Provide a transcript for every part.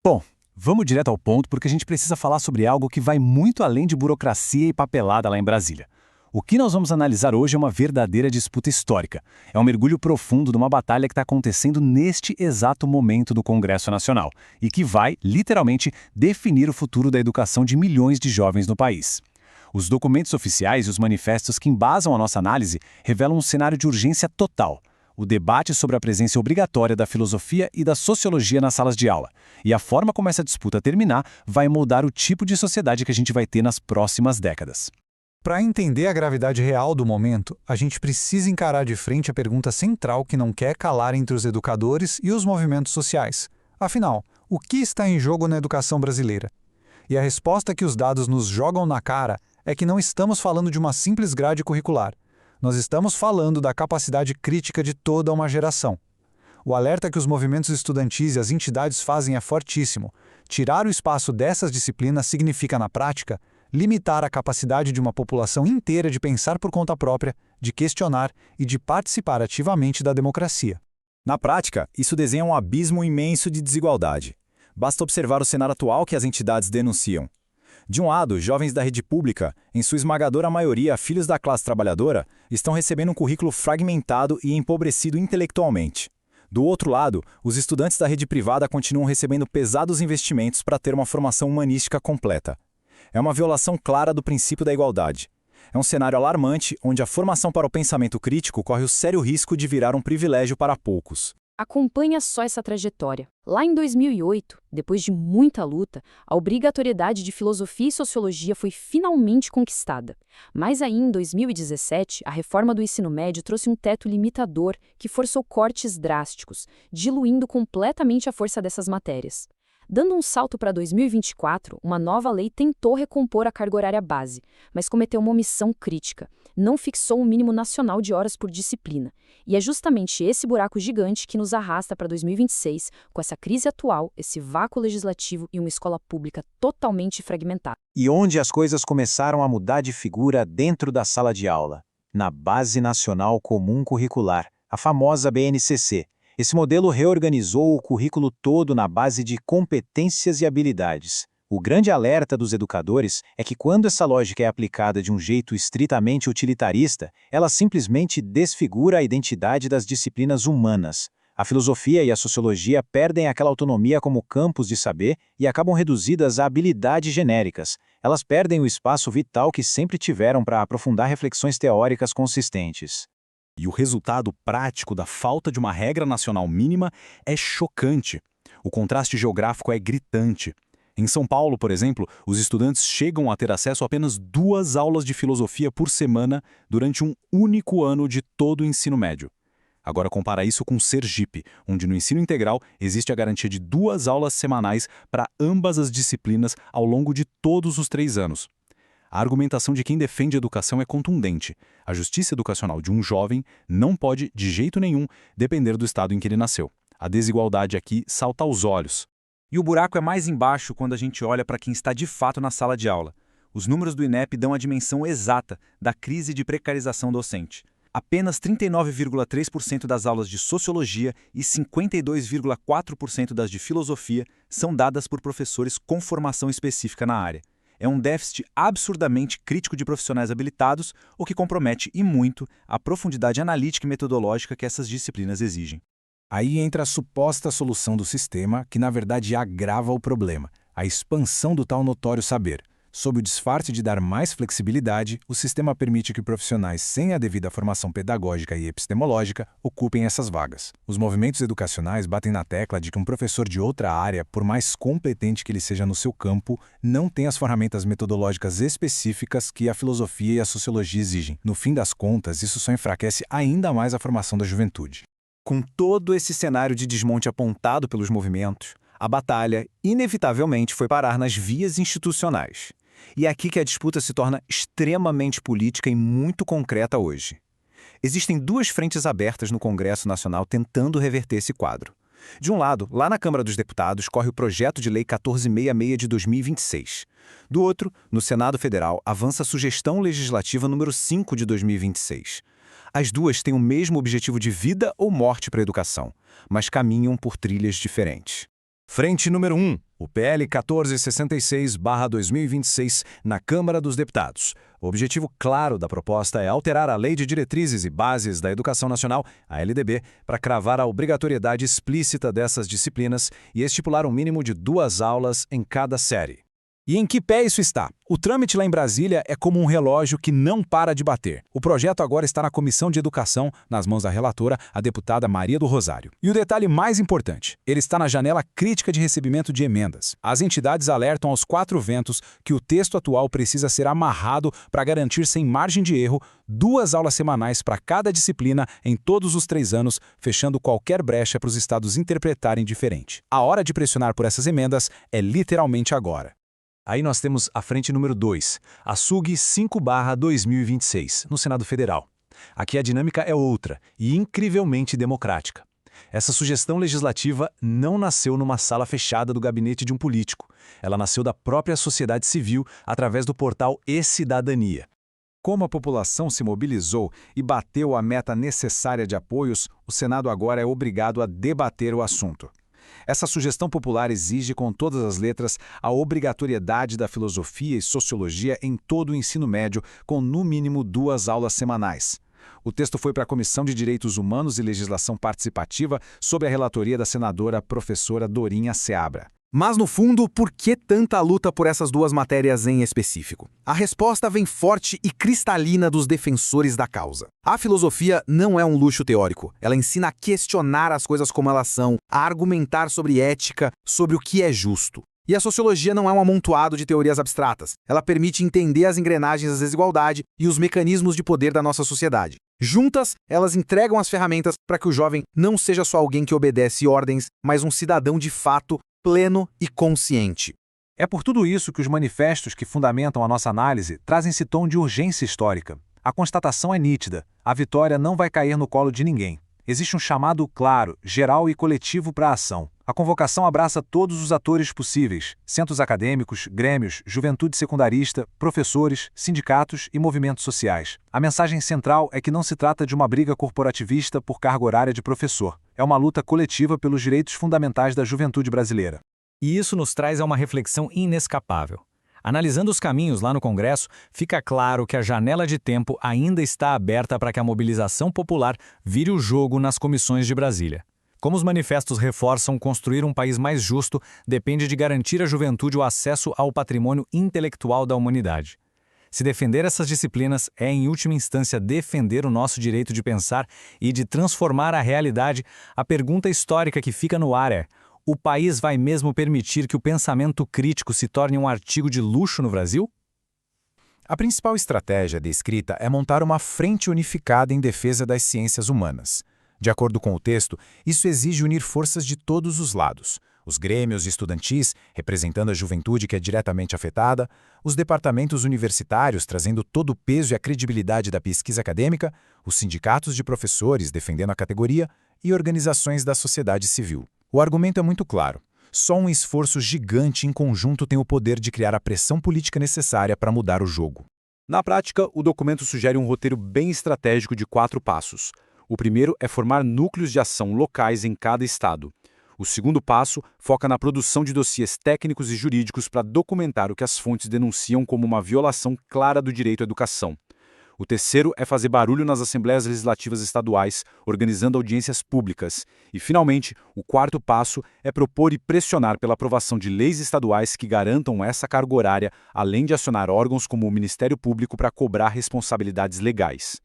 Bom, vamos direto ao ponto porque a gente precisa falar sobre algo que vai muito além de burocracia e papelada lá em Brasília. O que nós vamos analisar hoje é uma verdadeira disputa histórica. É um mergulho profundo numa batalha que está acontecendo neste exato momento do Congresso Nacional e que vai, literalmente, definir o futuro da educação de milhões de jovens no país. Os documentos oficiais e os manifestos que embasam a nossa análise revelam um cenário de urgência total. O debate sobre a presença obrigatória da filosofia e da sociologia nas salas de aula. E a forma como essa disputa terminar vai moldar o tipo de sociedade que a gente vai ter nas próximas décadas. Para entender a gravidade real do momento, a gente precisa encarar de frente a pergunta central que não quer calar entre os educadores e os movimentos sociais. Afinal, o que está em jogo na educação brasileira? E a resposta que os dados nos jogam na cara é que não estamos falando de uma simples grade curricular. Nós estamos falando da capacidade crítica de toda uma geração. O alerta que os movimentos estudantis e as entidades fazem é fortíssimo. Tirar o espaço dessas disciplinas significa, na prática, limitar a capacidade de uma população inteira de pensar por conta própria, de questionar e de participar ativamente da democracia. Na prática, isso desenha um abismo imenso de desigualdade. Basta observar o cenário atual que as entidades denunciam. De um lado, jovens da rede pública, em sua esmagadora maioria filhos da classe trabalhadora, estão recebendo um currículo fragmentado e empobrecido intelectualmente. Do outro lado, os estudantes da rede privada continuam recebendo pesados investimentos para ter uma formação humanística completa. É uma violação clara do princípio da igualdade. É um cenário alarmante onde a formação para o pensamento crítico corre o sério risco de virar um privilégio para poucos. Acompanha só essa trajetória. Lá em 2008, depois de muita luta, a obrigatoriedade de filosofia e sociologia foi finalmente conquistada. Mas aí, em 2017, a reforma do ensino médio trouxe um teto limitador que forçou cortes drásticos, diluindo completamente a força dessas matérias. Dando um salto para 2024, uma nova lei tentou recompor a carga horária base, mas cometeu uma omissão crítica. Não fixou um mínimo nacional de horas por disciplina. E é justamente esse buraco gigante que nos arrasta para 2026, com essa crise atual, esse vácuo legislativo e uma escola pública totalmente fragmentada. E onde as coisas começaram a mudar de figura dentro da sala de aula? Na Base Nacional Comum Curricular, a famosa BNCC. Esse modelo reorganizou o currículo todo na base de competências e habilidades. O grande alerta dos educadores é que quando essa lógica é aplicada de um jeito estritamente utilitarista, ela simplesmente desfigura a identidade das disciplinas humanas. A filosofia e a sociologia perdem aquela autonomia como campos de saber e acabam reduzidas a habilidades genéricas. Elas perdem o espaço vital que sempre tiveram para aprofundar reflexões teóricas consistentes. E o resultado prático da falta de uma regra nacional mínima é chocante. O contraste geográfico é gritante. Em São Paulo, por exemplo, os estudantes chegam a ter acesso a apenas 2 aulas de filosofia por semana durante um único ano de todo o ensino médio. Agora compara isso com Sergipe, onde no ensino integral existe a garantia de 2 aulas semanais para ambas as disciplinas ao longo de todos os 3 anos. A argumentação de quem defende a educação é contundente. A justiça educacional de um jovem não pode, de jeito nenhum, depender do estado em que ele nasceu. A desigualdade aqui salta aos olhos. E o buraco é mais embaixo quando a gente olha para quem está de fato na sala de aula. Os números do INEP dão a dimensão exata da crise de precarização docente. Apenas 39,3% das aulas de sociologia e 52,4% das de filosofia são dadas por professores com formação específica na área. É um déficit absurdamente crítico de profissionais habilitados, o que compromete e muito a profundidade analítica e metodológica que essas disciplinas exigem. Aí entra a suposta solução do sistema, que na verdade agrava o problema, a expansão do tal notório saber. Sob o disfarce de dar mais flexibilidade, o sistema permite que profissionais sem a devida formação pedagógica e epistemológica ocupem essas vagas. Os movimentos educacionais batem na tecla de que um professor de outra área, por mais competente que ele seja no seu campo, não tem as ferramentas metodológicas específicas que a filosofia e a sociologia exigem. No fim das contas, isso só enfraquece ainda mais a formação da juventude. Com todo esse cenário de desmonte apontado pelos movimentos, a batalha, inevitavelmente, foi parar nas vias institucionais. E é aqui que a disputa se torna extremamente política e muito concreta hoje. Existem 2 frentes abertas no Congresso Nacional tentando reverter esse quadro. De um lado, lá na Câmara dos Deputados, corre o projeto de lei 1466 de 2026. Do outro, no Senado Federal, avança a sugestão legislativa número 5 de 2026. As duas têm o mesmo objetivo de vida ou morte para a educação, mas caminham por trilhas diferentes. Frente número 1. o PL 1466/2026, na Câmara dos Deputados. O objetivo claro da proposta é alterar a Lei de Diretrizes e Bases da Educação Nacional, a LDB, para cravar a obrigatoriedade explícita dessas disciplinas e estipular um mínimo de 2 aulas em cada série. E em que pé isso está? O trâmite lá em Brasília é como um relógio que não para de bater. O projeto agora está na Comissão de Educação, nas mãos da relatora, a deputada Maria do Rosário. E o detalhe mais importante, ele está na janela crítica de recebimento de emendas. As entidades alertam aos 4 ventos que o texto atual precisa ser amarrado para garantir sem margem de erro 2 aulas semanais para cada disciplina em todos os 3 anos, fechando qualquer brecha para os estados interpretarem diferente. A hora de pressionar por essas emendas é literalmente agora. Aí nós temos a frente número 2, a SUG 5/2026, no Senado Federal. Aqui a dinâmica é outra e incrivelmente democrática. Essa sugestão legislativa não nasceu numa sala fechada do gabinete de um político. Ela nasceu da própria sociedade civil através do portal E-Cidadania. Como a população se mobilizou e bateu a meta necessária de apoios, o Senado agora é obrigado a debater o assunto. Essa sugestão popular exige com todas as letras a obrigatoriedade da filosofia e sociologia em todo o ensino médio, com no mínimo 2 aulas semanais. O texto foi para a Comissão de Direitos Humanos e Legislação Participativa, sob a relatoria da senadora professora Dorinha Seabra. Mas, no fundo, por que tanta luta por essas 2 matérias em específico? A resposta vem forte e cristalina dos defensores da causa. A filosofia não é um luxo teórico. Ela ensina a questionar as coisas como elas são, a argumentar sobre ética, sobre o que é justo. E a sociologia não é um amontoado de teorias abstratas. Ela permite entender as engrenagens da desigualdade e os mecanismos de poder da nossa sociedade. Juntas, elas entregam as ferramentas para que o jovem não seja só alguém que obedece ordens, mas um cidadão de fato, pleno e consciente. É por tudo isso que os manifestos que fundamentam a nossa análise trazem esse tom de urgência histórica. A constatação é nítida: a vitória não vai cair no colo de ninguém. Existe um chamado claro, geral e coletivo para a ação. A convocação abraça todos os atores possíveis: centros acadêmicos, grêmios, juventude secundarista, professores, sindicatos e movimentos sociais. A mensagem central é que não se trata de uma briga corporativista por carga horária de professor. É uma luta coletiva pelos direitos fundamentais da juventude brasileira. E isso nos traz a uma reflexão inescapável. Analisando os caminhos lá no Congresso, fica claro que a janela de tempo ainda está aberta para que a mobilização popular vire o jogo nas comissões de Brasília. Como os manifestos reforçam, construir um país mais justo depende de garantir à juventude o acesso ao patrimônio intelectual da humanidade. Se defender essas disciplinas é, em última instância, defender o nosso direito de pensar e de transformar a realidade, a pergunta histórica que fica no ar é: o país vai mesmo permitir que o pensamento crítico se torne um artigo de luxo no Brasil? A principal estratégia descrita é montar uma frente unificada em defesa das ciências humanas. De acordo com o texto, isso exige unir forças de todos os lados: os grêmios estudantis, representando a juventude que é diretamente afetada, os departamentos universitários, trazendo todo o peso e a credibilidade da pesquisa acadêmica, os sindicatos de professores, defendendo a categoria, e organizações da sociedade civil. O argumento é muito claro: só um esforço gigante em conjunto tem o poder de criar a pressão política necessária para mudar o jogo. Na prática, o documento sugere um roteiro bem estratégico de 4 passos. O primeiro é formar núcleos de ação locais em cada estado. O segundo passo foca na produção de dossiês técnicos e jurídicos para documentar o que as fontes denunciam como uma violação clara do direito à educação. O terceiro é fazer barulho nas assembleias legislativas estaduais, organizando audiências públicas. E, finalmente, o quarto passo é propor e pressionar pela aprovação de leis estaduais que garantam essa carga horária, além de acionar órgãos como o Ministério Público para cobrar responsabilidades legais.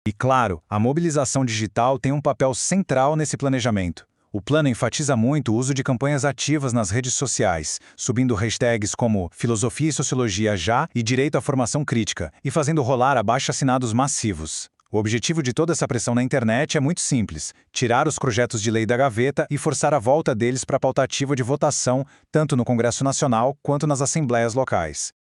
E, claro, a mobilização digital tem um papel central nesse planejamento. O plano enfatiza muito o uso de campanhas ativas nas redes sociais, subindo hashtags como Filosofia e Sociologia Já e Direito à Formação Crítica, e fazendo rolar abaixo-assinados massivos. O objetivo de toda essa pressão na internet é muito simples: tirar os projetos de lei da gaveta e forçar a volta deles para a pauta ativa de votação, tanto no Congresso Nacional quanto nas assembleias locais.